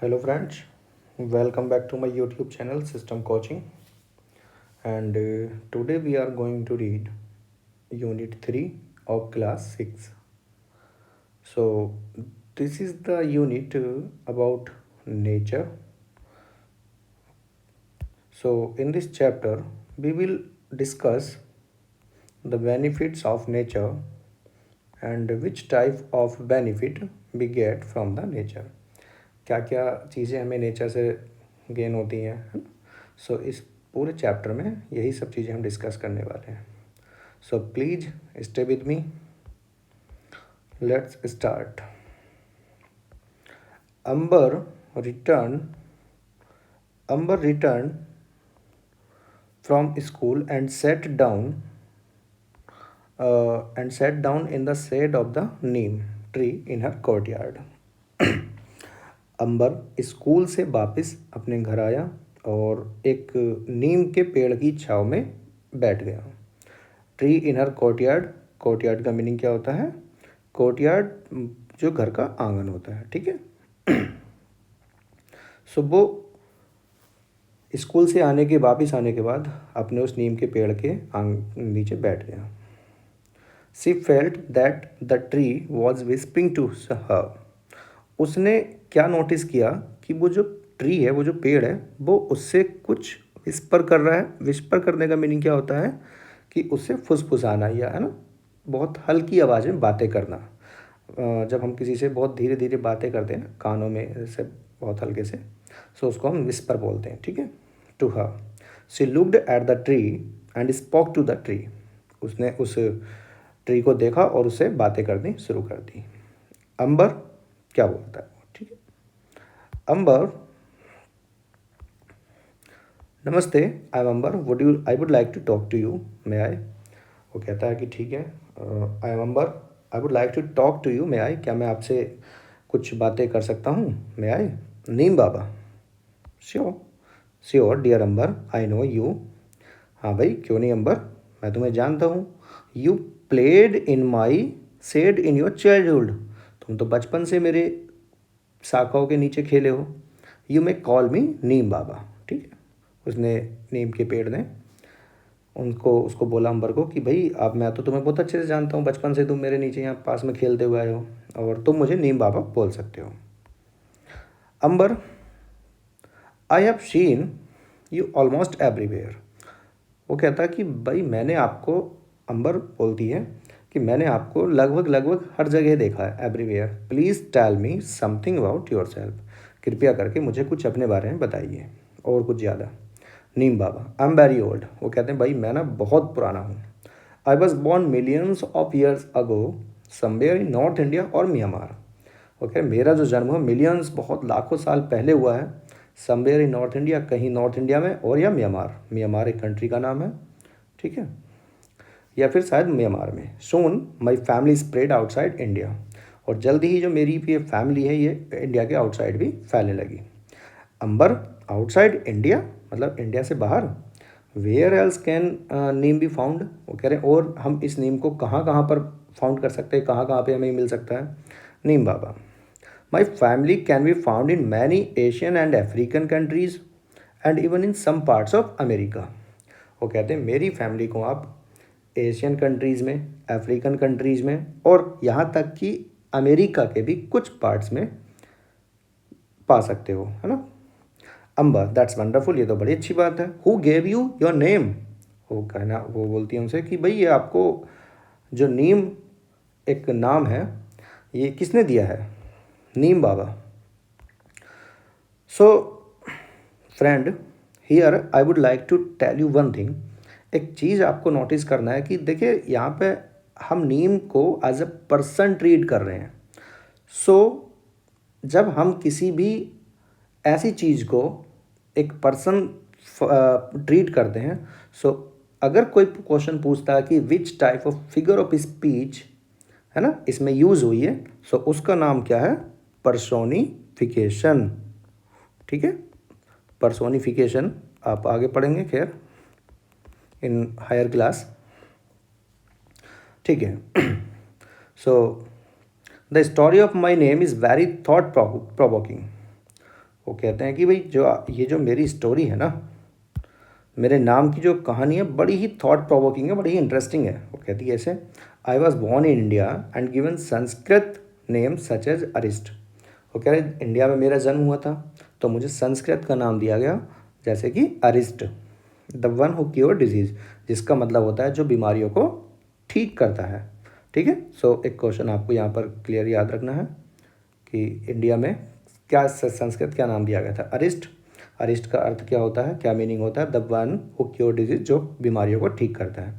Hello friends, welcome back to my YouTube channel System Coaching, and today we are going to read Unit 3 of Class 6. So this is the unit about nature. So in this chapter we will discuss the benefits of nature and which type of benefit we get from the nature. क्या क्या चीज़ें हमें nature से gain होती हैं, है ना? सो इस पूरे चैप्टर में यही सब चीज़ें हम डिस्कस करने वाले हैं. So please stay with me. Let's start. Ambar return Ambar return from school and sat down in the shade of the neem tree in her courtyard. Ambar school से वापस अपने घर आया और एक नीम के पेड़ की छाँव में बैठ गया. Tree in her courtyard. Courtyard का मीनिंग क्या होता है? कोर्टयार्ड जो घर का आंगन होता है, ठीक है. सो वो स्कूल से वापस आने के बाद अपने उस नीम के पेड़ के नीचे बैठ गया. She felt that the tree was whispering to her. उसने क्या नोटिस किया कि वो जो ट्री है, वो जो पेड़ है, वो उससे कुछ विस्पर कर रहा है. विस्पर करने का मीनिंग क्या होता है? कि उससे फुसफुसाना, या है ना, बहुत हल्की आवाज़ में बातें करना. जब हम किसी से बहुत धीरे धीरे बातें करते हैं ना, कानों में से बहुत हल्के से, सो उसको हम विस्पर बोलते हैं, ठीक है. To her she looked at the tree and spoke to the tree. उसने उस ट्री को देखा और उससे बातें करनी शुरू कर दी. अंबर क्या बोलता है, ठीक है. अंबर, नमस्ते, I am Ambar, I would like to talk to you, may I. वो कहता है कि ठीक है, I am Ambar, I would like to talk to you, may I. क्या मैं आपसे कुछ बातें कर सकता हूँ, may I. Neem Baba, sure sure dear Ambar, I know you. हाँ भाई, क्यों नहीं अंबर, मैं तुम्हें जानता हूँ. You played in my shade in your childhood. तुम तो बचपन से मेरे शाखाओं के नीचे खेले हो. यू मे कॉल मी नीम बाबा, ठीक है. उसने, नीम के पेड़ ने उसको बोला अंबर को कि भाई, अब मैं तो तुम्हें बहुत अच्छे से जानता हूँ, बचपन से तुम मेरे नीचे यहाँ पास में खेलते हुए आए हो और तुम मुझे नीम बाबा बोल सकते हो. Ambar, I have seen you almost everywhere. वो कहता है कि भाई, मैंने आपको, अंबर बोलती है कि मैंने आपको लगभग लगभग हर जगह देखा है, everywhere. Please tell me something about yourself. कृपया करके मुझे कुछ अपने बारे में बताइए और कुछ ज़्यादा. नीम Baba, I am very old. वो कहते हैं भाई, मैं ना बहुत पुराना हूँ. आई was born millions of years ago somewhere in north India और म्यांमार. वो कह रहे मेरा जो जन्म है मिलियंस, बहुत लाखों साल पहले हुआ है, समवेयर इन नॉर्थ इंडिया, कहीं नॉर्थ इंडिया में, और या म्यांमार. म्यांमार एक कंट्री का नाम है, ठीक है, या फिर शायद म्यांमार में. Soon my family spread outside India. और जल्दी ही जो मेरी ये फैमिली है, ये इंडिया के आउटसाइड भी फैलने लगी. अंबर, आउटसाइड इंडिया मतलब इंडिया से बाहर. Where else can neem be found. वो कह रहे हैं और हम इस नीम को कहाँ कहाँ पर फाउंड कर सकते हैं, कहाँ कहाँ पे हमें मिल सकता है. Neem Baba, my family can be found in many Asian and African countries and even in some parts of America. वो कहते हैं मेरी फैमिली को आप एशियन कंट्रीज़ में, अफ्रीकन कंट्रीज़ में, और यहाँ तक कि अमेरिका के भी कुछ पार्ट्स में पा सकते हो, है ना. अंबर, दैट्स वंडरफुल, ये तो बड़ी अच्छी बात है. Who gave you your name. वो बोलती है उनसे कि भाई, ये आपको जो नीम एक नाम है, ये किसने दिया है. Neem Baba. So friend, here I would like to tell you one thing. एक चीज़ आपको नोटिस करना है कि देखिए, यहाँ पे हम नीम को एज अ पर्सन ट्रीट कर रहे हैं. सो जब हम किसी भी ऐसी चीज़ को एक पर्सन ट्रीट करते हैं, सो अगर कोई क्वेश्चन पूछता है कि which type of figure of speech, है ना, इसमें यूज़ हुई है, सो उसका नाम क्या है? पर्सोनिफिकेशन, ठीक है. पर्सोनिफिकेशन आप आगे पढ़ेंगे खैर इन हायर क्लास, ठीक है. So the story of my name is very thought provoking. वो कहते हैं कि भाई जो मेरी स्टोरी है ना, मेरे नाम की जो कहानी है बड़ी ही थॉट प्रोवोकिंग है, बड़ी ही इंटरेस्टिंग है। वो कहती है ऐसे, I was born in India and given Sanskrit name such as Arisht. वो कह रहे इंडिया में मेरा जन्म हुआ था तो मुझे संस्कृत का नाम दिया गया जैसे कि Arisht, the one who cure disease, जिसका मतलब होता है जो बीमारियों को ठीक करता है। ठीक है, सो एक क्वेश्चन आपको यहाँ पर क्लियर याद रखना है कि इंडिया में क्या संस्कृत क्या नाम दिया गया था, अरिस्ट। अरिस्ट का अर्थ क्या होता है, क्या मीनिंग होता है, the one who cure disease, जो बीमारियों को ठीक करता है।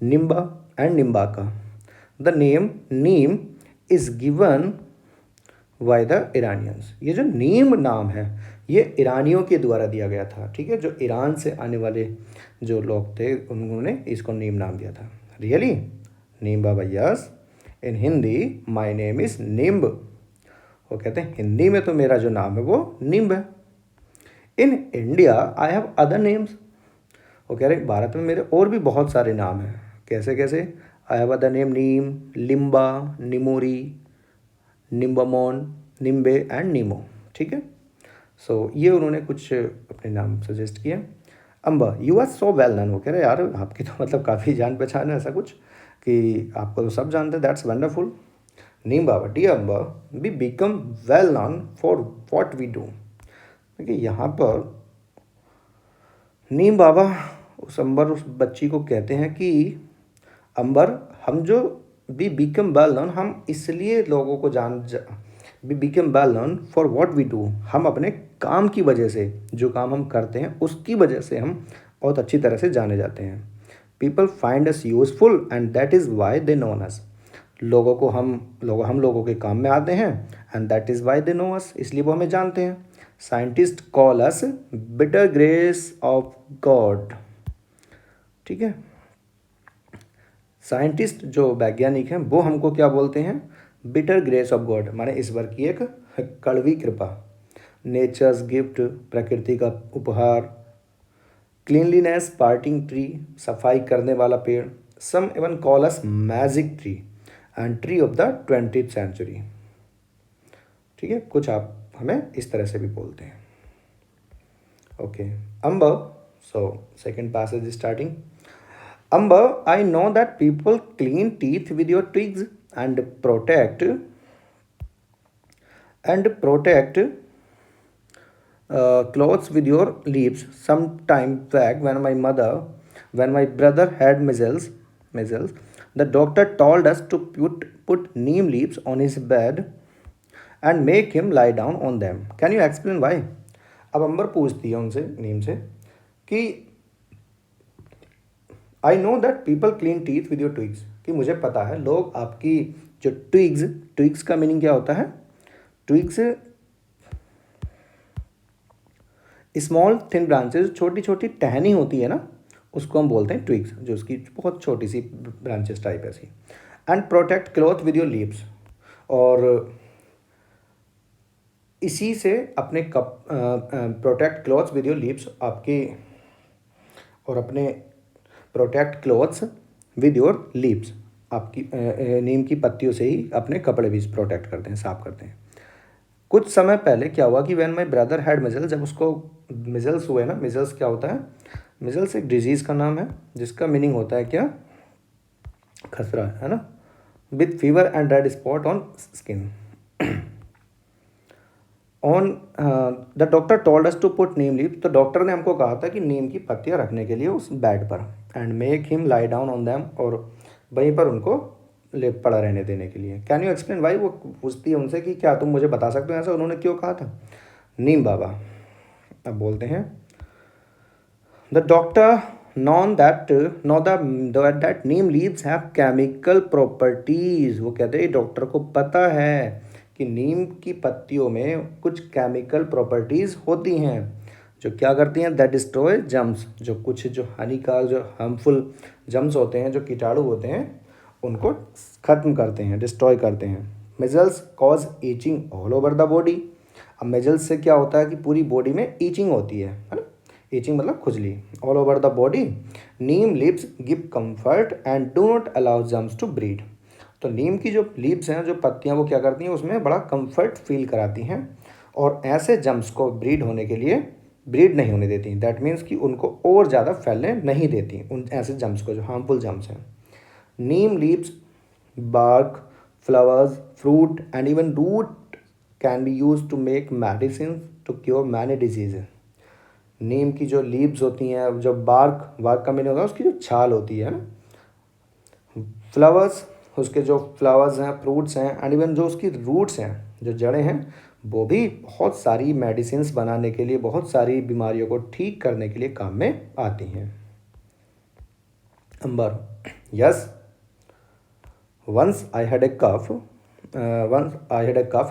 Nimba and Nimbaka, the name Neem is given by the Iranians. ये जो नीम नाम है ये ईरानियों के द्वारा दिया गया था। ठीक है, जो ईरान से आने वाले जो लोग थे उन्होंने इसको नीम नाम दिया था। रियली, नीम भैयास, in Hindi my name is Nimb. वो कहते हैं हिंदी में तो मेरा जो नाम है वो निम्ब है। In India I have other names. वो कह रहे भारत में मेरे और भी बहुत सारे नाम हैं। कैसे कैसे, I have other name Neem, Limba, Nimori, Nimbamon, Nimbe and Neemo. ठीक है, सो ये उन्होंने कुछ अपने नाम सजेस्ट किए। Amba, you are so well known. वो कह रहे यार आपकी तो मतलब काफ़ी जान पहचान है, ऐसा कुछ कि आपको तो सब जानते हैं, दैट्स वंडरफुल। नीम बाबा, डी Amba, we become well known for what we do. देखिए यहाँ पर नीम बाबा उस अंबर उस बच्ची को कहते हैं कि अंबर, हम जो वी बिकम वेल नॉन, हम इसलिए लोगों को we become well known for what we do, हम अपने काम की वजह से, जो काम हम करते हैं उसकी वजह से हम बहुत अच्छी तरह से जाने जाते हैं। People find us useful and that is why they known us. लोगों को हम लोगों के काम में आते हैं and that is why they know us, इसलिए वो हमें जानते हैं। Scientist call us bitter grace of God. ठीक है, साइंटिस्ट जो वैज्ञानिक हैं वो हमको क्या बोलते हैं, बिटर ग्रेस ऑफ गॉड, माने ईश्वर की एक कड़वी कृपा। नेचर्स गिफ्ट, प्रकृति का उपहार। क्लीनलीनेस, पार्टिंग ट्री, सफाई करने वाला पेड़। Some even call us magic tree and tree of the 20th century. ठीक है, कुछ आप हमें इस तरह से भी बोलते हैं। Okay, Ambar, so second passage starting. Ambar, I know that people clean teeth with your twigs and protect clothes with your leaves. Some time back, when my brother had measles, the doctor told us to put neem leaves on his bed and make him lie down on them. Can you explain why? अब अंबर पूछती है उनसे, नीम से, कि आई know that people clean teeth with your twigs, कि मुझे पता है लोग आपकी जो ट्विग्स का मीनिंग क्या होता है, ट्विग्स स्मॉल थिन ब्रांचेस, छोटी छोटी टहनी होती है ना, उसको हम बोलते हैं ट्विग्स, जो उसकी बहुत छोटी सी ब्रांचेस टाइप ऐसी। And protect cloth with your leaves, और इसी से अपने protect clothes with your leaves, आपके और अपने protect clothes with your leaves, आपकी नीम की पत्तियों से ही अपने कपड़े भी प्रोटेक्ट करते हैं, साफ करते हैं। कुछ समय पहले क्या हुआ कि when my brother had measles, जब उसको मिजल्स हुए ना, मिजल्स क्या होता है, मिजल्स एक डिजीज़ का नाम है जिसका मीनिंग होता है क्या, खसरा, है ना, with fever and red spot on skin. On the doctor told us to put neem leave, तो डॉक्टर ने हमको कहा था कि नीम की पत्तियाँ रखने के लिए उस बेड पर, and make him lie down on them, और वहीं पर उनको लेट पड़ा रहने देने के लिए। कैन यू एक्सप्लेन वाई, वो पूछती है उनसे कि क्या तुम मुझे बता सकते हो ऐसा उन्होंने क्यों कहा था। नीम बाबा अब बोलते हैं, the doctor non that Neem leaves have chemical properties. वो कहते हैं डॉक्टर को पता है कि नीम की पत्तियों में कुछ केमिकल प्रॉपर्टीज़ होती हैं जो क्या करती हैं, दैट डिस्ट्रॉय जम्स, जो कुछ जो हानिकारक, जो हार्मफुल जम्स होते हैं, जो कीटाणु होते हैं, उनको ख़त्म करते हैं, डिस्ट्रॉय करते हैं। Measles cause itching all over the body. अब मेजल्स से क्या होता है कि पूरी बॉडी में ईचिंग होती है ना, ईचिंग मतलब खुजली, all over the body. Neem leaves give comfort and do not allow germs to breed. तो नीम की जो लीव्स हैं, जो पत्तियां, वो क्या करती हैं, उसमें बड़ा कंफर्ट फील कराती हैं और ऐसे जम्स को ब्रीड होने के लिए ब्रीड नहीं होने देती। दैट मीन्स कि उनको और ज़्यादा फैलने नहीं देती उन ऐसे जम्स को जो हार्मफुल जम्स हैं। नीम leaves, bark, flowers, fruit, and even root can be used to make medicines to cure many diseases. नीम की जो लीव्स होती हैं, जो बार्क, बार्क का मीनिंग होता है उसकी जो छाल होती है ना, फ्लावर्स, उसके जो फ्लावर्स हैं, फ्रूट्स हैं, एंड इवन जो उसकी रूट्स हैं, जो जड़ें हैं, वो भी बहुत सारी मेडिसिन्स बनाने के लिए, बहुत सारी बीमारियों को ठीक करने के लिए काम में आती हैं। Number yes, once I had a cough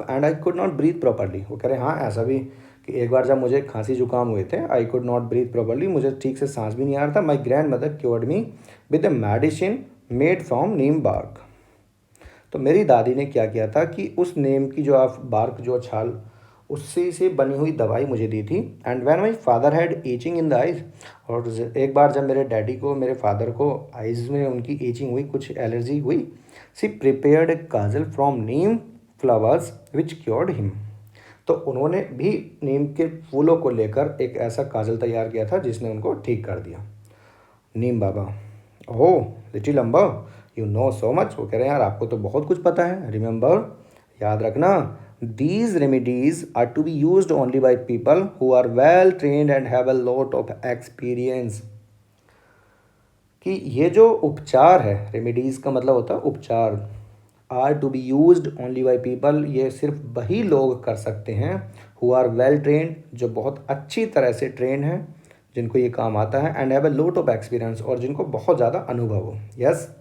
and I could not breathe properly। वो कह रहे हाँ, ऐसा भी कि एक बार जब मुझे खांसी जुकाम हुए थे, I could not breathe properly, मुझे ठीक से सांस भी नहीं आ रहा था। My grandmother cured me with a medicine made from neem bark। तो मेरी दादी ने क्या किया था कि उस नीम की जो आप बार्क, जो छाल, उससे से बनी हुई दवाई मुझे दी थी। And when my father had itching in the eyes, और एक बार जब मेरे डैडी को, मेरे फादर को आइज़ में उनकी ईचिंग हुई, कुछ एलर्जी हुई, she prepared a kajal from Neem flowers which cured him. तो उन्होंने भी नीम के फूलों को लेकर एक ऐसा काजल तैयार किया था जिसने उनको ठीक कर दिया। Neem Baba, oh little Ambar, you know so much. वो कह रहे हैं यार, आपको तो बहुत कुछ पता है। रिमेंबर, याद रखना, these remedies are to be used only by people who are well trained and have a lot of experience. कि ये जो उपचार है, रेमेडीज़ का मतलब होता है उपचार, are to be used only by people, ये सिर्फ वही लोग कर सकते हैं हु आर वेल ट्रेन्ड, जो बहुत अच्छी तरह से ट्रेन है, जिनको ये काम आता है, and have a lot of experience, और जिनको बहुत ज़्यादा अनुभव हो। Yes,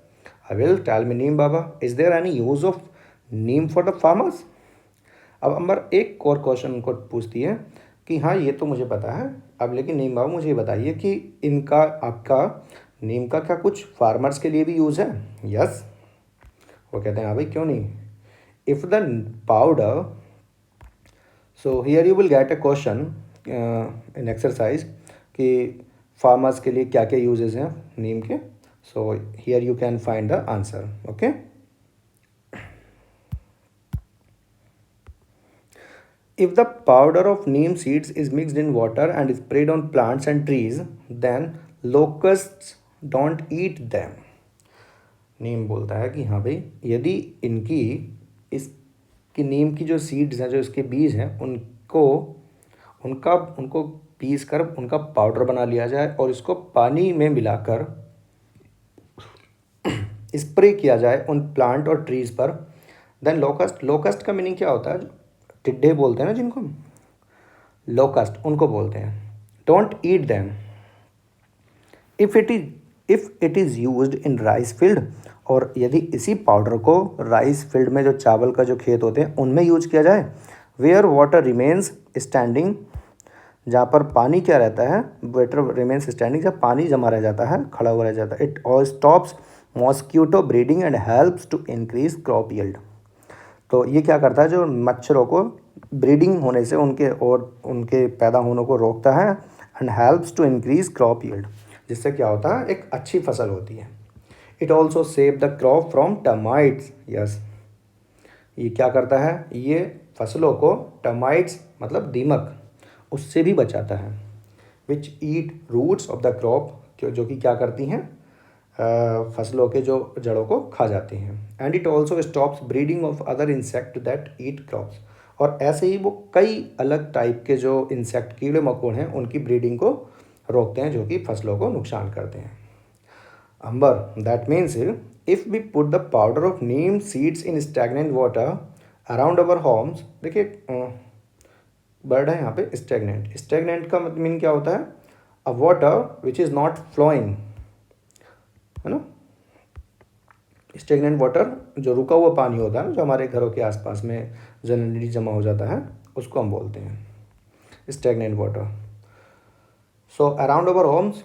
I will tell me Neem Baba, is there any use of neem for the farmers. अब अंबर एक और क्वेश्चन उनको पूछती है कि हाँ, ये तो मुझे पता है, अब लेकिन नीम बाबा मुझे ये बताइए कि इनका, आपका नीम का क्या कुछ फार्मर्स के लिए भी यूज़ है। यस, वो कहते हैं हाँ भाई, क्यों नहीं। If the powder, so here you will get a question in exercise कि फार्मर्स के लिए क्या क्या यूजेस हैं नीम के। So here you can find the answer. Okay, if the powder of neem seeds is mixed in water and sprayed on plants and trees, then locusts don't eat them। नीम बोलता है कि हाँ भाई, यदि इनकी, इसकी नीम की जो सीड्स हैं, जो इसके बीज हैं, उनको पीस कर उनका पाउडर बना लिया जाए और इसको पानी में मिलाकर स्प्रे किया जाए उन प्लांट और ट्रीज़ पर, देन लोकस्ट का मीनिंग क्या होता है, जो टिड्डे बोलते हैं ना जिनको, लोकस्ट उनको बोलते हैं। Don't eat them if it is used in rice field, और यदि इसी पाउडर को राइस फील्ड में, जो चावल का जो खेत होते हैं, उनमें यूज किया जाए, वेयर वाटर रिमेन्स स्टैंडिंग, जहाँ पर पानी क्या रहता है, वाटर रिमेन्स स्टैंडिंग, जब पानी जमा रह जाता है, खड़ा हुआ रह जाता है, इट और stops mosquito breeding and helps to increase crop yield. तो ये क्या करता है, जो मच्छरों को ब्रीडिंग होने से उनके पैदा होने को रोकता है, and helps to increase crop yield, जिससे क्या होता है, एक अच्छी फसल होती है। It also save the crop from termites. Yes, ये क्या करता है, ये फसलों को टर्माइट्स मतलब दीमक, उससे भी बचाता है। विच ईट रूट्स ऑफ द क्रॉप, जो कि क्या करती हैं, फसलों के जो जड़ों को खा जाती हैं। And it also stops breeding of other insect that eat crops, और ऐसे ही वो कई अलग टाइप के जो इंसेक्ट, कीड़े मकोड़े हैं, उनकी ब्रीडिंग को रोकते हैं, जो कि फसलों को नुकसान करते हैं। Ambar, that means if we put the powder of Neem seeds in stagnant water around our homes. देखिए वर्ड है यहाँ पे स्टैगनेंट। स्टैगनेंट का मीन क्या होता है, a water which is not flowing, है ना। स्टेगनेंट वाटर, जो रुका हुआ पानी होता है ना, जो हमारे घरों के आसपास में जनरली जमा हो जाता है, उसको हम बोलते हैं stagnant water. So around our Holmes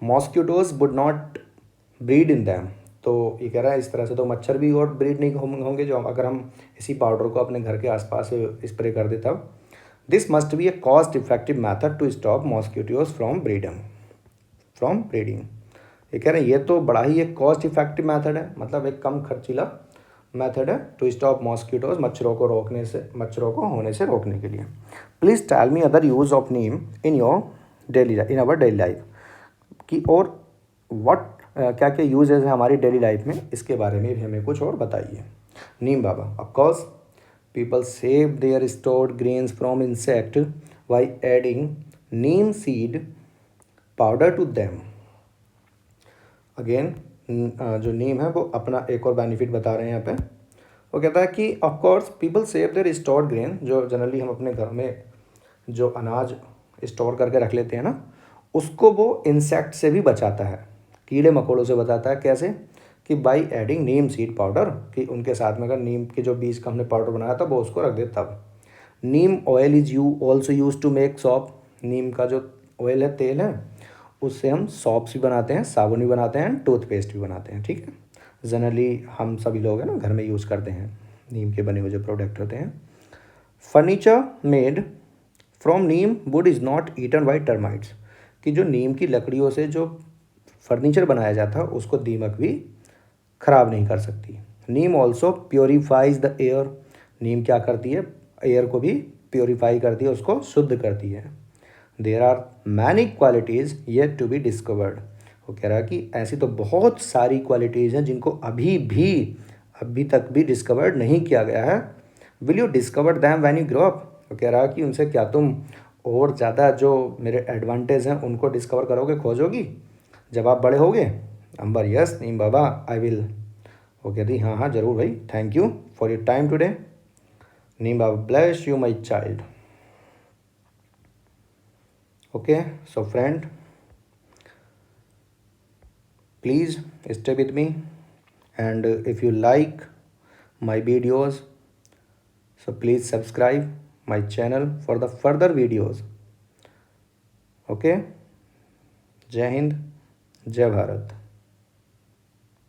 mosquitoes would not breed in them. तो ये कह रहा है इस तरह से तो मच्छर भी और ब्रीड नहीं होंगे, जो अगर हम इसी पाउडर को अपने घर के आसपास स्प्रे कर दे तब। This must be a cost effective method to stop mosquitoes from breeding. ये कह रहे हैं ये तो बड़ा ही एक कॉस्ट इफेक्टिव मेथड है, मतलब एक कम खर्चीला मेथड है टू स्टॉप मॉस्किटोज, मच्छरों को होने से रोकने के लिए। Please tell me other use of neem in your in our daily life, कि और व्हाट क्या क्या यूजेज है हमारी डेली लाइफ में, इसके बारे में भी हमें कुछ और बताइए। Neem Baba, of course people save their stored grains from insect by adding Neem seed powder to them. Again जो नीम है वो अपना एक और बेनिफिट बता रहे हैं यहाँ पे। वो कहता है कि of course people save their stored grain, जो जनरली हम अपने घर में जो अनाज स्टोर करके रख लेते हैं ना, उसको वो इंसेक्ट से भी बचाता है, कीड़े मकोड़ों से बचाता है। कैसे? कि by adding Neem seed powder, कि उनके साथ में अगर नीम के जो बीज का हमने पाउडर बनाया था वो उसको रख दे तब। Neem oil is also use to make soap, नीम का जो ऑयल है, तेल है, उससे हम सॉप्स भी बनाते हैं, साबुन भी बनाते हैं, टूथपेस्ट भी बनाते हैं। ठीक है, जनरली हम सभी लोग हैं ना घर में यूज़ करते हैं नीम के बने हुए जो प्रोडक्ट होते हैं। Furniture made from neem wood is not eaten by termites, कि जो नीम की लकड़ियों से जो फर्नीचर बनाया जाता है उसको दीमक भी खराब नहीं कर सकती। नीम ऑल्सो प्योरीफाइज द एयर, नीम क्या करती है, एयर को भी प्योरीफाई करती है, उसको शुद्ध करती है। There are many qualities yet to be discovered, वो कह रहा है कि ऐसी तो बहुत सारी क्वालिटीज़ हैं जिनको अभी तक भी डिस्कवर्ड नहीं किया गया है। Will you discover them when you grow up, वो कह रहा है कि उनसे क्या तुम और ज़्यादा जो मेरे एडवांटेज हैं उनको डिस्कवर करोगे, खोजोगी जब आप बड़े होगे। Ambar, yes Neem Baba I will. वो कहती हाँ हाँ ज़रूर भाई, thank you for your time today. Neem Baba, bless you my child. Okay, so friend, please stay with me, and if you like my videos, so please subscribe my channel for the further videos. Okay, जय हिंद, जय भारत।